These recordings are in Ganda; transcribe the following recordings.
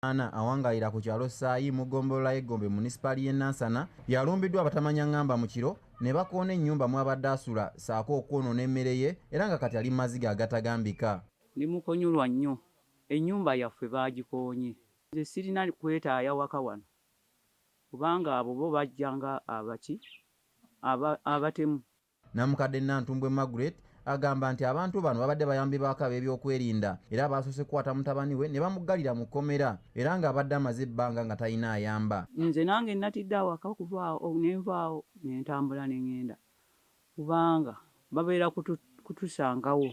Ana awangayira ku kyalo Saayi mu ggombolola y'Egombe munisipali y'e Nansana yalumbiddwa abatamanya ngamba mu kiro ne bakoona ennyumba mw'abadde asula saako okwonoona emmere ye era nga kati ali mu maziga agatagambika. Ndi mukonyolwa nnyo, ennyumba yaffe baagikoonye. Nze sirina kwetaaya waka wano kubanga abo bo bajjanga abatemu. Namukadde Nantumbwe Margaret agamba nti abantu bano babadde bayambi baako ab'ebyokwerinda era basoose kukwata mutabani we ne bamuggalira mu kkomera era ng'abadde amaze ebbanga nga talina ayamba. Nze nange natidde awaka okuvaawo nenvaawo nentambula ne ŋŋenda kubanga babeera kutusangawo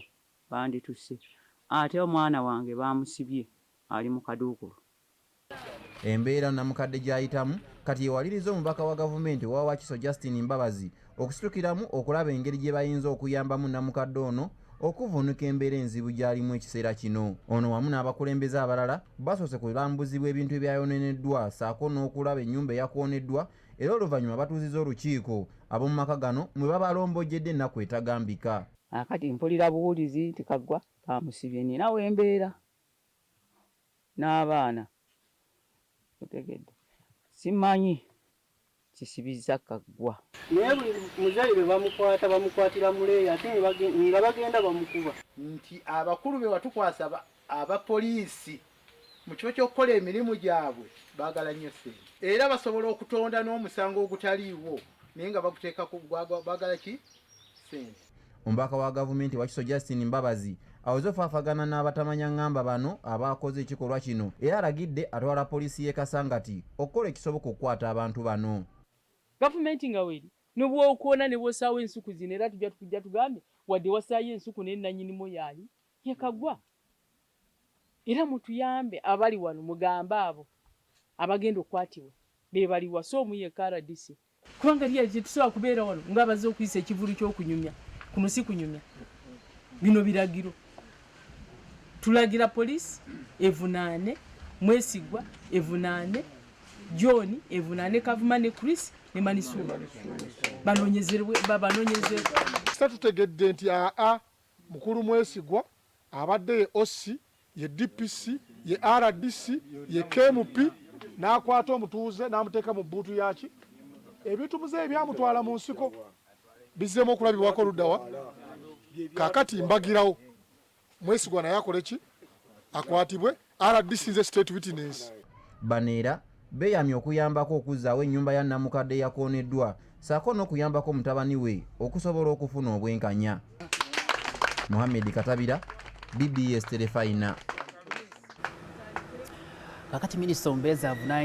banditusse ate omwana wange bamusibye ali mu kaduukulu. Embeera Namukadde gy'ayitamu kati yewaliriza omubaka wa gavumenti owa Wakiso Justin Mbabazi okusitukiramu okulaba engeri gye bayinza okuyambamu Namukadde ono okuvvuunuka embeera enzibu gy'alimu ekiseera kino. Ono wamu n'abakulembeze abalala basoose kulambuzibwa ebintu ebyayoneneddwa saako n'okulaba ennyumba eyakwoneddwa era oluvannyuma batuuzizza olukiiko ab'omu maka gano mwe babalombojjedde ennaku etagambika. Akati mpulira buwulizi nti Kaggwa bamusibye, ninawo embeera n'abaana otegedde simanyi kisibiza Kaggwa. Naye buli muzaire bamukwatira muleeya ate nga bagenda bamukuba. Nti abakulu be watukwasa abapoliisi mu kifo ky'okukola emirimu gyabwe baagala nnyo ssente era basobola okutonda n'omusango ogutaliiwo naye nga baguteeka baagala ki ssente. Omubaka wa gavumenti Wakiso Justin Mbabazi aweze ofaafagana n'abatamanya ngamba bano abaakoze ekikolwa kino era alagidde atwala poliisi y'e Kasangati okukola ekisoboka okukwata abantu bano. Gavumenti nga weri nobwokuona ne bwosaawo ensuku zino era tujja tugambe wadde wasaayo ensuku naye nannyinimu yaali ye Kaggwa. Era mutuyambe abali wano mugambe abo abagenda okukwatibwa be bali wasa omu ye KRDC kubanga lya tetusobola kubeera wano ng'abaze okuyisa ekivulu ky'okunyumya kuno si kunyumya bino biragiro. Tulagira poliisi evunaane Mwesigwa evunaane John evunaane Kavuma ne Chris ne Manisuma banoonyezerwe. Tutegedde nti mukulu Mwesigwa abadde ye OC ye DPC ye RDC ye KMP n'akwata omutuuze n'amuteeka mu bbuutu yaki ebintu muze ebyamutwala mu nsiko bizzemu okulabibwako luddawa. Kaakati mbagirawo Mwesigwa naye akole ki akwatibwe RDC nze state witness. Baneera beeyamye okuyambako okuzzaawo ennyumba ya Namukadde eyakooneddwa saako n'okuyambako mutabani we okusobola okufuna obwenkanya. Mohammed Katabira, BBS Telefayina. Kakati Minisita Omubeezi avunaanyizibwa